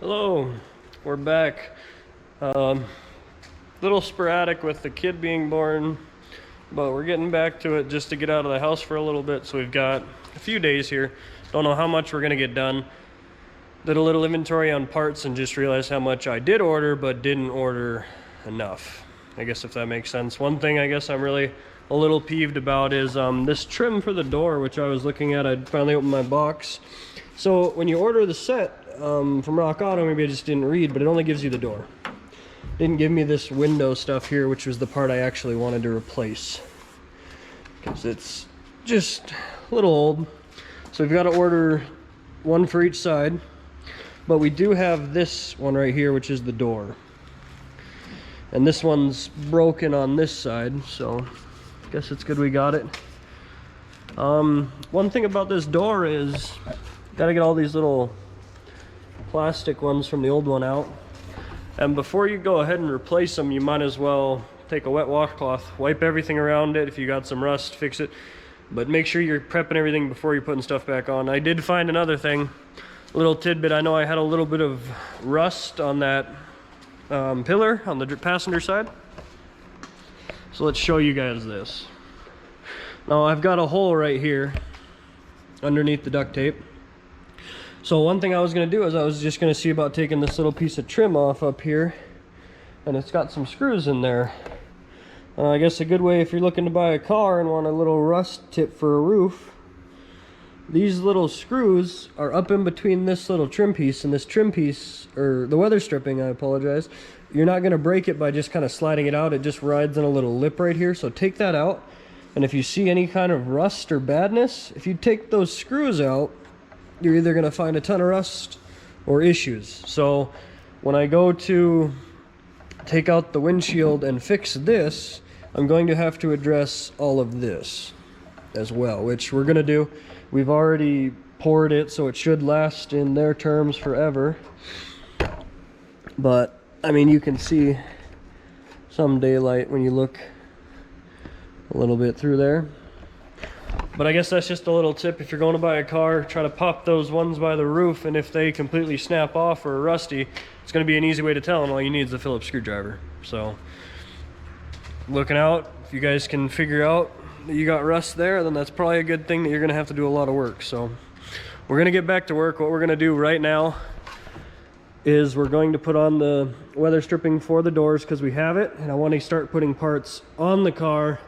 Hello, we're back. Little sporadic with the kid being born, but we're getting back to it just to get out of the house for a little bit. So we've got a few days here. Don't know how much we're gonna get done. Did a little inventory on parts and just realized how much I did order, but didn't order enough. I guess if that makes sense. One thing I guess I'm really a little peeved about is this trim for the door, which I was looking at. I finally opened my box. So when you order the set from Rock Auto, maybe I just didn't read, but it only gives you the door. Didn't give me this window stuff here, which was the part I actually wanted to replace, because it's just a little old. So we've got to order one for each side, but we do have this one right here, which is the door. And this one's broken on this side, so I guess it's good we got it. One thing about this door is gotta get all these little plastic ones from the old one out. And before you go ahead and replace them, you might as well take a wet washcloth, wipe everything around it. If you got some rust, fix it. But make sure you're prepping everything before you're putting stuff back on. I did find another thing, a little tidbit. I know I had a little bit of rust on that pillar on the passenger side. So let's show you guys this. Now I've got a hole right here underneath the duct tape. So one thing I was going to do is I was just going to see about taking this little piece of trim off up here, and it's got some screws in there. I guess a good way if you're looking to buy a car and want a little rust tip for a roof, these little screws are up in between this little trim piece and this trim piece, or the weather stripping, I apologize. You're not going to break it by just kind of sliding it out. It just rides in a little lip right here. So take that out, and if you see any kind of rust or badness, if you take those screws out, you're either going to find a ton of rust or issues. So when I go to take out the windshield and fix this, I'm going to have to address all of this as well, which we're going to do. We've already poured it, so it should last in their terms forever. But I mean, you can see some daylight when you look a little bit through there. But I guess that's just a little tip. If you're going to buy a car, try to pop those ones by the roof, and if they completely snap off or are rusty, it's going to be an easy way to tell, and all you need is a Phillips screwdriver. So looking out, if you guys can figure out that you got rust there, then that's probably a good thing that you're going to have to do a lot of work. So we're going to get back to work. What we're going to do right now is we're going to put on the weather stripping for the doors because we have it, and I want to start putting parts on the car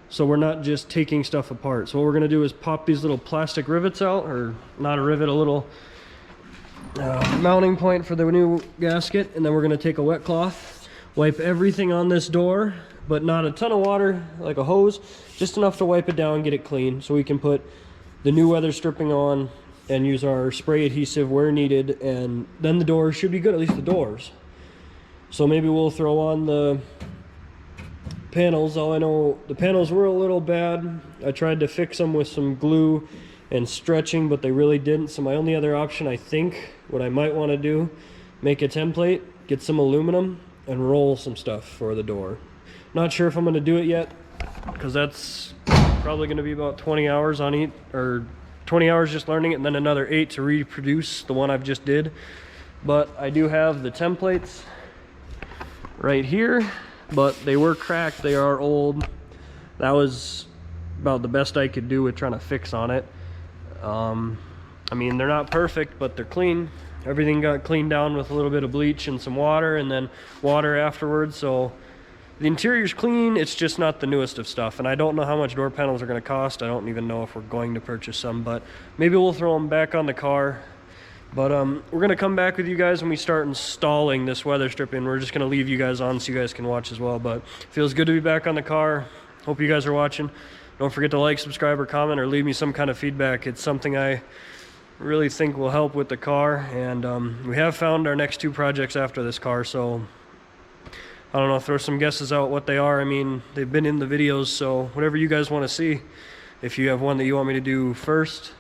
so we're not just taking stuff apart. So what we're going to do is pop these little plastic rivets out, or not a rivet, a little mounting point for the new gasket, and then we're going to take a wet cloth, wipe everything on this door, but not a ton of water like a hose, just enough to wipe it down, get it clean, so we can put the new weather stripping on and use our spray adhesive where needed, and then the doors should be good, at least the doors. So maybe we'll throw on the panels. All I know, the panels were a little bad. I tried to fix them with some glue and stretching, but they really didn't. So my only other option, I think, what I might want to do, make a template, get some aluminum, and roll some stuff for the door. Not sure if I'm going to do it yet, because that's probably going to be about 20 hours on each, or 20 hours just learning it, and then another 8 to reproduce the one I've just did. But I do have the templates right here, but they were cracked, they are old. That was about the best I could do with trying to fix on it. I mean, they're not perfect, but they're clean. Everything got cleaned down with a little bit of bleach and some water, and then water afterwards. So the interior's clean, it's just not the newest of stuff. And I don't know how much door panels are going to cost. I don't even know if we're going to purchase some, but maybe we'll throw them back on the car. But we're going to come back with you guys when we start installing this weather stripping. We're just going to leave you guys on so you guys can watch as well. But it feels good to be back on the car. Hope you guys are watching. Don't forget to like, subscribe, or comment, or leave me some kind of feedback. It's something I really think will help with the car. And we have found our next 2 projects after this car. So I don't know, throw some guesses out what they are. I mean, they've been in the videos, so whatever you guys want to see. If you have one that you want me to do first.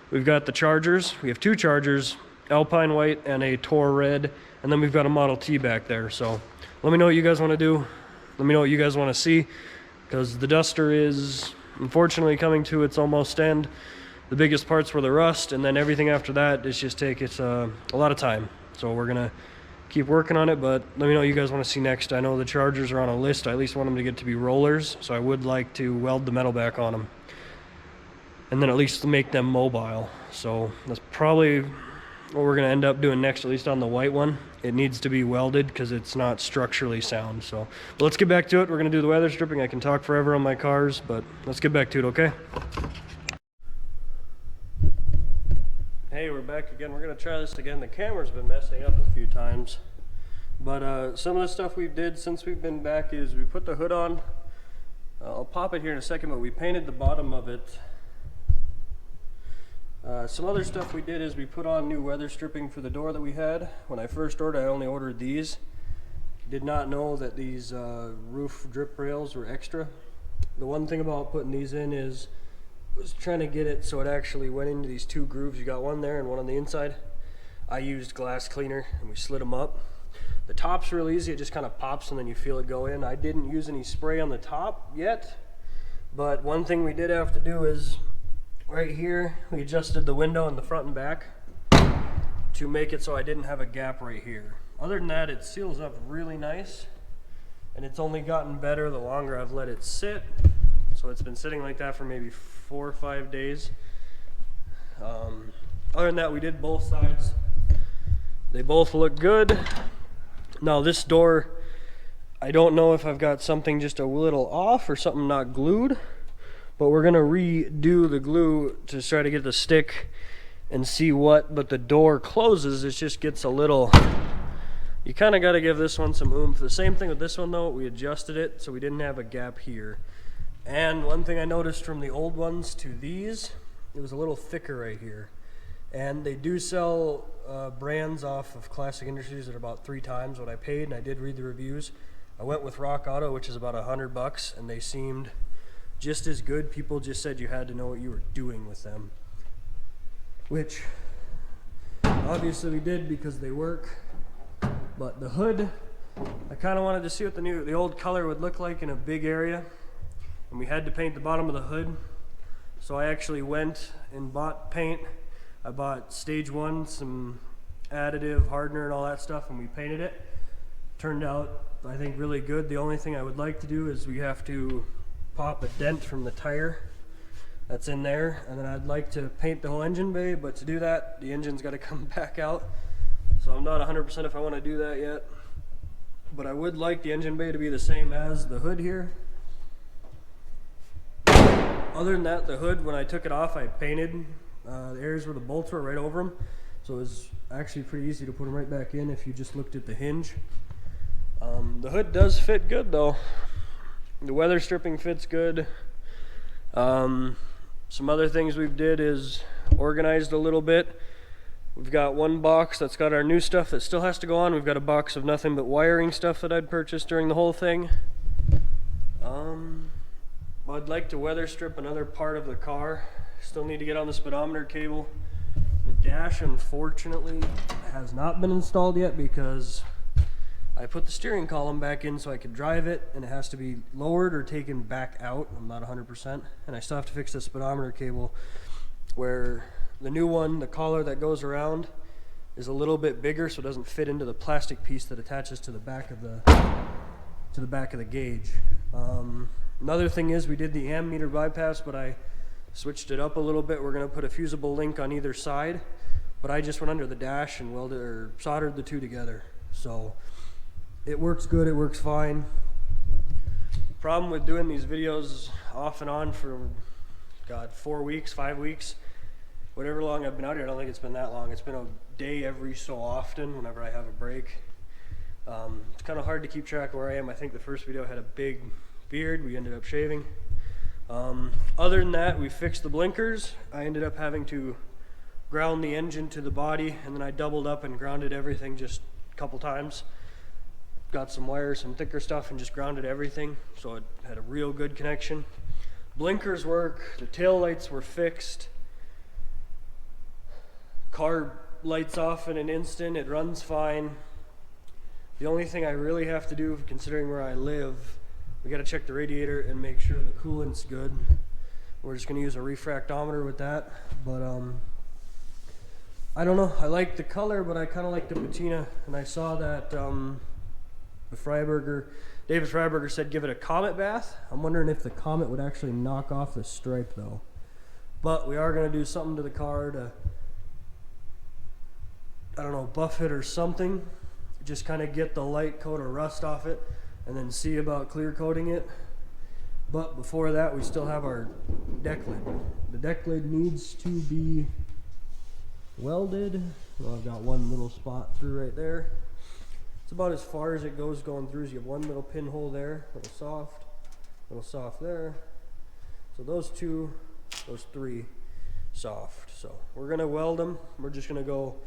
We've got the Chargers. We have 2 Chargers, Alpine White and a Tor Red, and then we've got a Model T back there. So let me know what you guys want to do. Let me know what you guys want to see, because the Duster is unfortunately coming to its almost end. The biggest parts were the rust, and then everything after that is just it's a lot of time. So we're gonna keep working on it, but let me know what you guys want to see next. I know the chargers are on a list. I at least want them to get to be rollers, so I would like to weld the metal back on them and then at least make them mobile. So that's probably what we're gonna end up doing next, at least on the white one. It needs to be welded because it's not structurally sound. So but let's get back to it. We're gonna do the weather stripping. I can talk forever on my cars, but let's get back to it, okay? Hey, we're back again. We're gonna try this again. The camera's been messing up a few times, but some of the stuff we did since we've been back is we put the hood on. I'll pop it here in a second, but we painted the bottom of it. Some other stuff we did is we put on new weather stripping for the door that we had. When I first ordered, I only ordered these. Did not know that these roof drip rails were extra. The one thing about putting these in is was trying to get it so it actually went into these two grooves. You got one there and one on the inside. I used glass cleaner and we slid them up. The top's real easy. It just kind of pops and then you feel it go in. I didn't use any spray on the top yet, but one thing we did have to do is right here, we adjusted the window in the front and back to make it so I didn't have a gap right here. Other than that, it seals up really nice, and it's only gotten better the longer I've let it sit. So it's been sitting like that for maybe 4 or 5 days. Other than that, we did both sides. They both look good. Now this door, I don't know if I've got something just a little off or something not glued, but we're gonna redo the glue to try to get the stick and see what, but the door closes, it just gets a little, you kind of got to give this one some oomph. The same thing with this one though, we adjusted it so we didn't have a gap here. And one thing I noticed from the old ones to these, it was a little thicker right here. And they do sell brands off of Classic Industries that are about 3 times what I paid, and I did read the reviews. I went with Rock Auto, which is about $100, and they seemed just as good. People just said you had to know what you were doing with them, which obviously we did because they work. But the hood, I kind of wanted to see what the old color would look like in a big area, and we had to paint the bottom of the hood. So I actually went and bought paint. I bought stage 1, some additive, hardener and all that stuff, and we painted it. Turned out, I think, really good. The only thing I would like to do is we have to pop a dent from the tire that's in there, and then I'd like to paint the whole engine bay, but to do that, the engine's got to come back out. So I'm not 100% if I want to do that yet, but I would like the engine bay to be the same as the hood here. Other than that, the hood, when I took it off, I painted the areas where the bolts were right over them, so it was actually pretty easy to put them right back in if you just looked at the hinge. The hood does fit good though. The weather stripping fits good. Some other things we've did is organized a little bit. We've got one box that's got our new stuff that still has to go on. We've got a box of nothing but wiring stuff that I'd purchased during the whole thing. I'd like to weather strip another part of the car. Still need to get on the speedometer cable. The dash, unfortunately, has not been installed yet because I put the steering column back in so I could drive it, and it has to be lowered or taken back out. I'm not 100%. And I still have to fix the speedometer cable where the new one, the collar that goes around, is a little bit bigger so it doesn't fit into the plastic piece that attaches to the back of the gauge. Another thing is we did the ammeter bypass, but I switched it up a little bit. We're going to put a fusible link on either side, but I just went under the dash and welded or soldered the two together. So it works good, it works fine. Problem with doing these videos off and on for, God, 4 weeks, 5 weeks, whatever long I've been out here, I don't think it's been that long. It's been a day every so often whenever I have a break. It's kind of hard to keep track of where I am. I think the first video had a big beard. We ended up shaving. Other than that, we fixed the blinkers. I ended up having to ground the engine to the body, and then I doubled up and grounded everything just a couple times. Got some wires, some thicker stuff, and just grounded everything, so it had a real good connection. Blinkers work. The tail lights were fixed. Car lights off in an instant. It runs fine. The only thing I really have to do, considering where I live, we got to check the radiator and make sure the coolant's good. We're just going to use a refractometer with that. But I don't know, I like the color, but I kind of like the patina, and I saw that David Freiberger said give it a Comet bath. I'm wondering if the Comet would actually knock off the stripe though. But we are going to do something to the car to, I don't know, buff it or something. Just kind of get the light coat of rust off it, and then see about clear coating it. But before that, we still have our deck lid. The deck lid needs to be welded. Well, I've got one little spot through right there. It's about as far as it goes going through. So you have one little pinhole there, little soft there. So those three soft. So we're gonna weld them. We're just gonna go,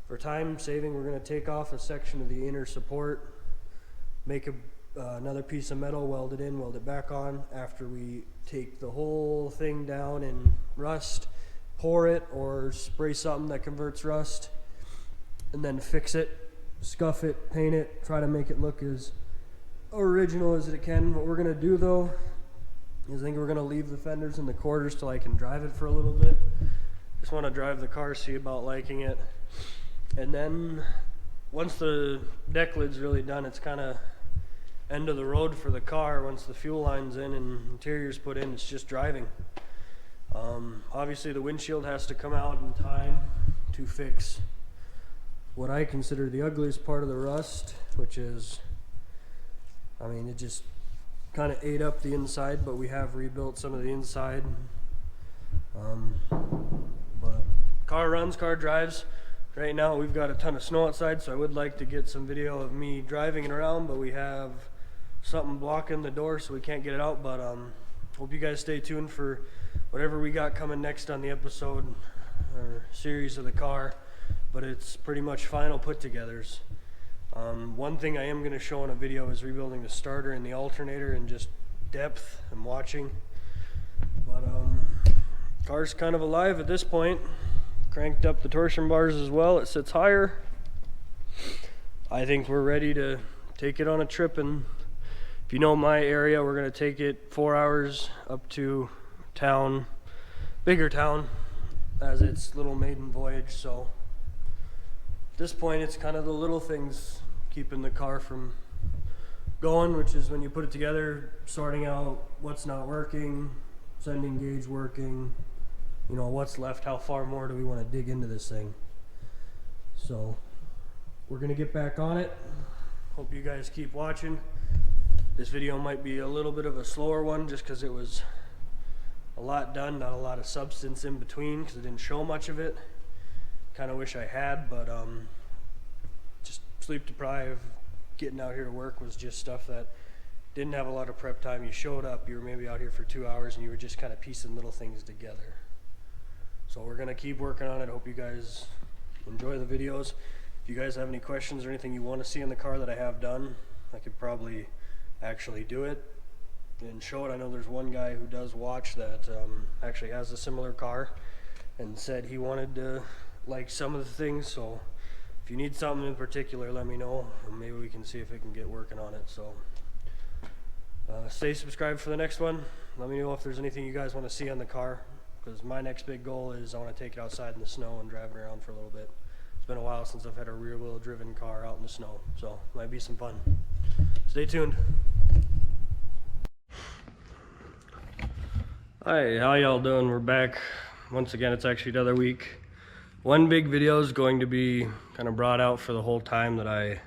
for time saving, we're gonna take off a section of the inner support, make another piece of metal, weld it back on after we take the whole thing down in rust, pour it or spray something that converts rust, and then fix it, scuff it, paint it, try to make it look as original as it can. What we're gonna do though is I think we're gonna leave the fenders in the quarters till I can drive it for a little bit. Just wanna drive the car, see about liking it. And then once the deck lid's really done, it's kinda end of the road for the car. Once the fuel line's in and interior's put in, it's just driving. Obviously the windshield has to come out in time to fix what I consider the ugliest part of the rust, which is, I mean, it just kind of ate up the inside, but we have rebuilt some of the inside. But car runs, car drives. Right now we've got a ton of snow outside, so I would like to get some video of me driving it around, but we have something blocking the door so we can't get it out. But hope you guys stay tuned for whatever we got coming next on the episode or series of the car, but it's pretty much final put togethers. One thing I am going to show in a video is rebuilding the starter and the alternator and just depth and watching. But car's kind of alive at this point. Cranked up the torsion bars as well, it sits higher. I think we're ready to take it on a trip, and if you know my area, we're going to take it 4 hours up to town, bigger town, as its little maiden voyage. So at this point it's kind of the little things keeping the car from going, which is when you put it together, sorting out what's not working, sending gauge working, you know, what's left, how far more do we want to dig into this thing. So we're gonna get back on it. Hope you guys keep watching. This video might be a little bit of a slower one just because it was a lot done, not a lot of substance in between because I didn't show much of it. Kind of wish I had, but just sleep deprived, getting out here to work was just stuff that didn't have a lot of prep time. You showed up, you were maybe out here for 2 hours and you were just kind of piecing little things together. So we're gonna keep working on it. Hope you guys enjoy the videos. If you guys have any questions or anything you want to see in the car that I have done, I could probably actually do it and show it. I know there's one guy who does watch that actually has a similar car and said he wanted to like some of the things. So if you need something in particular, let me know and maybe we can see if we can get working on it. So stay subscribed for the next one. Let me know if there's anything you guys want to see on the car, because my next big goal is I want to take it outside in the snow and drive it around for a little bit. It's been a while since I've had a rear wheel driven car out in the snow, so might be some fun. Stay tuned. Hi, how y'all doing? We're back once again. It's actually another week. One big video is going to be kind of brought out for the whole time that I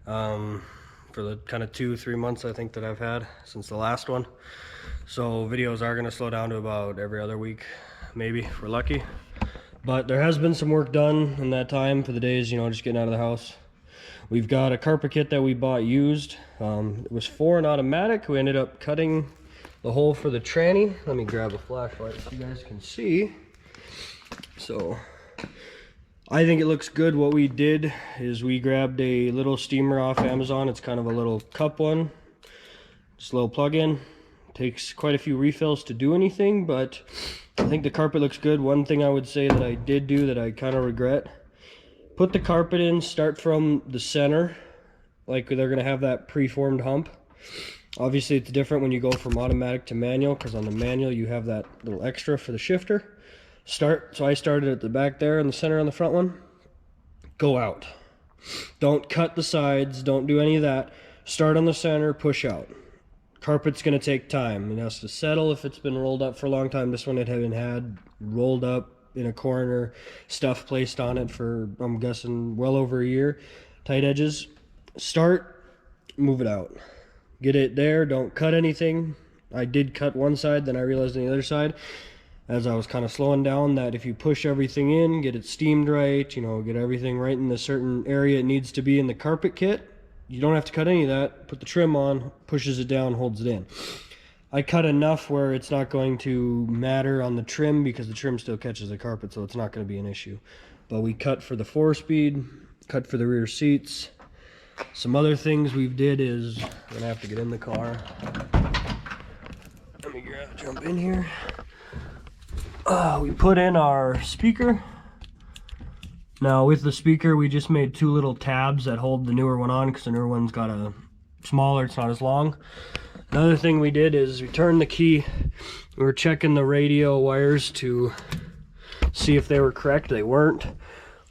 for the kind of 2-3 months I think that I've had since the last one. So videos are going to slow down to about every other week, maybe if we're lucky. But there has been some work done in that time for the days, you know, just getting out of the house. We've got a carpet kit that we bought used. It was for an automatic. We ended up cutting the hole for the tranny. Let me grab a flashlight so you guys can see. So I think it looks good. What we did is we grabbed a little steamer off Amazon. It's kind of a little cup one, just a little plug-in. Takes quite a few refills to do anything, but I think the carpet looks good. One thing I would say that I did do that I kind of regret, put the carpet in, start from the center, like they're going to have that preformed hump. Obviously it's different when you go from automatic to manual, because on the manual you have that little extra for the shifter. So I started at the back there in the center on the front one. Go out. Don't cut the sides, don't do any of that. Start on the center, push out. Carpet's gonna take time. It has to settle if it's been rolled up for a long time. This one it had been rolled up in a corner, stuff placed on it for, I'm guessing, well over a year. Tight edges. Start, move it out. Get it there, don't cut anything. I did cut one side, then I realized on the other side, as I was kind of slowing down, that if you push everything in, get it steamed right, you know, get everything right in the certain area it needs to be in the carpet kit, you don't have to cut any of that. Put the trim on, pushes it down, holds it in. I cut enough where it's not going to matter on the trim because the trim still catches the carpet, so it's not going to be an issue. But we cut for the 4-speed, cut for the rear seats. Some other things we've did is, I'm going to have to get in the car. Let me jump in here. We put in our speaker. Now with the speaker, we just made 2 little tabs that hold the newer one on because the newer one's got a smaller, it's not as long. Another thing we did is we turned the key. We were checking the radio wires to see if they were correct. They weren't.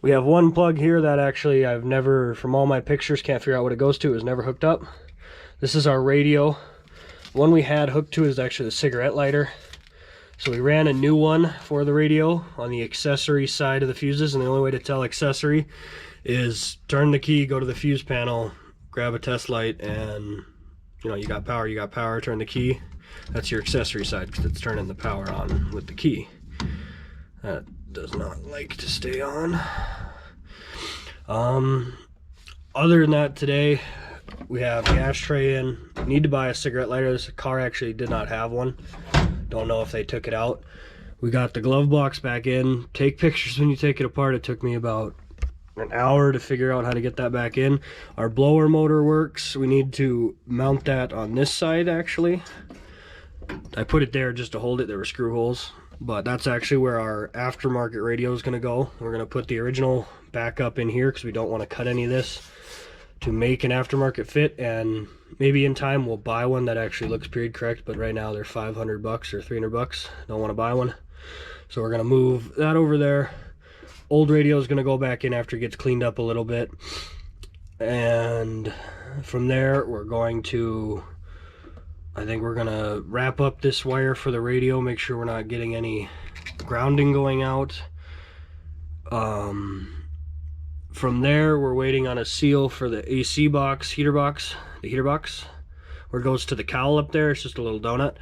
We have one plug here that actually I've never, from all my pictures, can't figure out what it goes to. It was never hooked up. This is our radio. The one we had hooked to is actually the cigarette lighter. So we ran a new one for the radio on the accessory side of the fuses, and the only way to tell accessory is turn the key, go to the fuse panel, grab a test light, and you know, you got power, turn the key. That's your accessory side because it's turning the power on with the key. That does not like to stay on. Other than that, today we have the ashtray in. Need to buy a cigarette lighter. This car actually did not have one. Don't know if they took it out. We got the glove box back in. Take pictures when you take it apart. It took me about an hour to figure out how to get that back in. Our blower motor works. We need to mount that on this side actually. I put it there just to hold it. There were screw holes, but that's actually where our aftermarket radio is going to go. We're going to put the original back up in here because we don't want to cut any of this to make an aftermarket fit, and maybe in time we'll buy one that actually looks period correct, but right now they're $500 or $300. Don't want to buy one, so we're going to move that over there. Old radio is going to go back in after it gets cleaned up a little bit, and from there we're going to, I think we're going to wrap up this wire for the radio, make sure we're not getting any grounding going out. From there, we're waiting on a seal for the AC box, the heater box, where it goes to the cowl up there. It's just a little donut.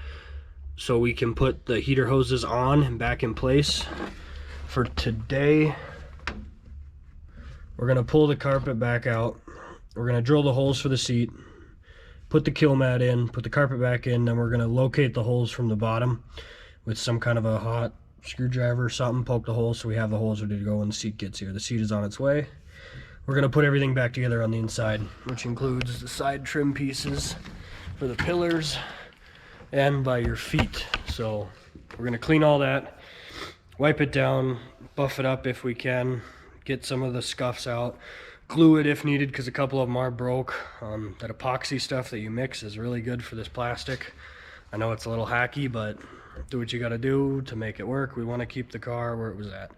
So we can put the heater hoses on and back in place. For today, we're gonna pull the carpet back out. We're gonna drill the holes for the seat, put the kill mat in, put the carpet back in, then we're gonna locate the holes from the bottom with some kind of a hot screwdriver or something, poke the holes so we have the holes ready to go when the seat gets here. The seat is on its way. We're going to put everything back together on the inside, which includes the side trim pieces for the pillars and by your feet. So we're going to clean all that, wipe it down, buff it up if we can, get some of the scuffs out, glue it if needed because a couple of them are broke. That epoxy stuff that you mix is really good for this plastic. I know it's a little hacky, but do what you got to do to make it work. We want to keep the car where it was at.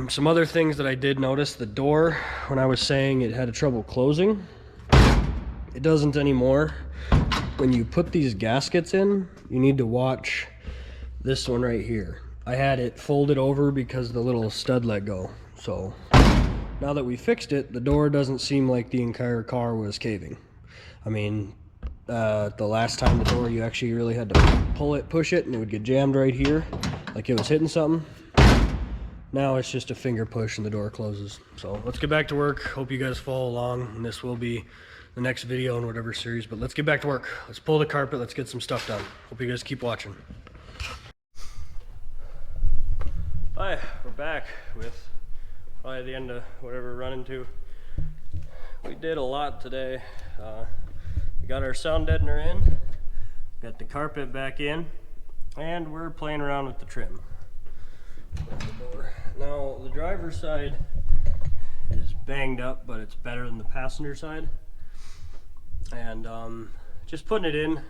Some other things that I did notice, the door, when I was saying it had trouble closing, it doesn't anymore. When you put these gaskets in, you need to watch this one right here. I had it folded over because the little stud let go. So now that we fixed it, the door doesn't seem like the entire car was caving. I mean, the last time the door, you actually really had to push it and it would get jammed right here like it was hitting something. Now it's just a finger push and the door closes. So let's get back to work. Hope you guys follow along, and this will be the next video in whatever series, but let's get back to work. Let's pull the carpet, let's get some stuff done. Hope you guys keep watching. Hi, we're back with probably the end of whatever we're running to. We did a lot today. We got our sound deadener in, got the carpet back in, and we're playing around with the trim. Now the driver's side is banged up, but it's better than the passenger side, and just putting it in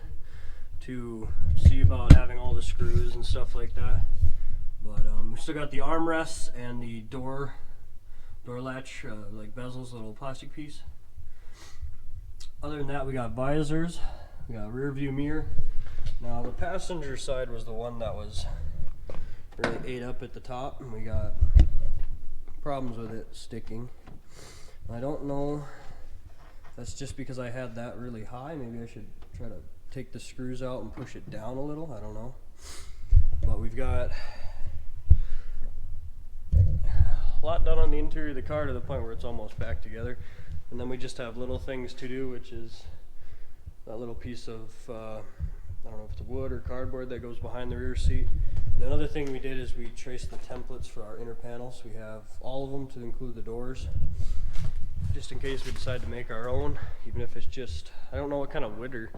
to see about having all the screws and stuff like that. But we still got the armrests and the door latch, like bezels, little plastic piece. Other than that, we got visors, we got rear view mirror. Now the passenger side was the one that was really ate up at the top, and we got problems with it sticking. I don't know, that's just because I had that really high. Maybe I should try to take the screws out and push it down a little, I don't know. But we've got a lot done on the interior of the car to the point where it's almost back together. And then we just have little things to do, which is that little piece of, I don't know if it's wood or cardboard that goes behind the rear seat. And another thing we did is we traced the templates for our inner panels. We have all of them to include the doors, just in case we decide to make our own, even if it's just, I don't know what kind of wood or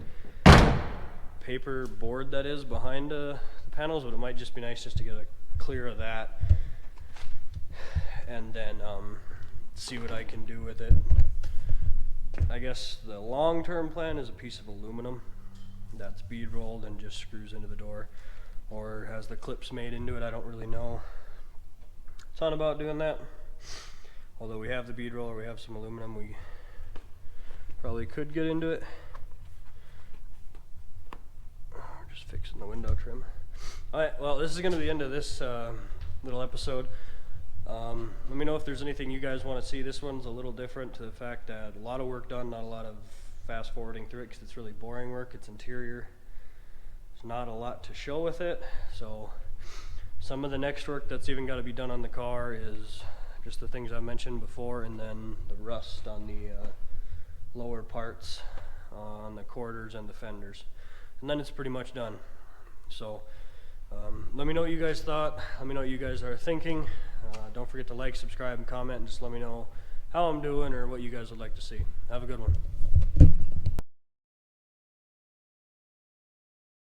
paper board that is behind the panels, but it might just be nice just to get a clear of that, and then see what I can do with it. I guess the long-term plan is a piece of aluminum that's bead rolled and just screws into the door, or has the clips made into it. I don't really know. Thought about doing that. Although we have the bead roller, we have some aluminum, we probably could get into it. We're just fixing the window trim. Alright, well, this is going to be the end of this little episode. Let me know if there's anything you guys want to see. This one's a little different to the fact that a lot of work done, not a lot of fast forwarding through it, because it's really boring work. It's interior. There's not a lot to show with it. So some of the next work that's even got to be done on the car is just the things I mentioned before, and then the rust on the lower parts, on the quarters and the fenders. And then it's pretty much done. So let me know what you guys thought. Let me know what you guys are thinking. Don't forget to like, subscribe, and comment, and just let me know how I'm doing or what you guys would like to see. Have a good one.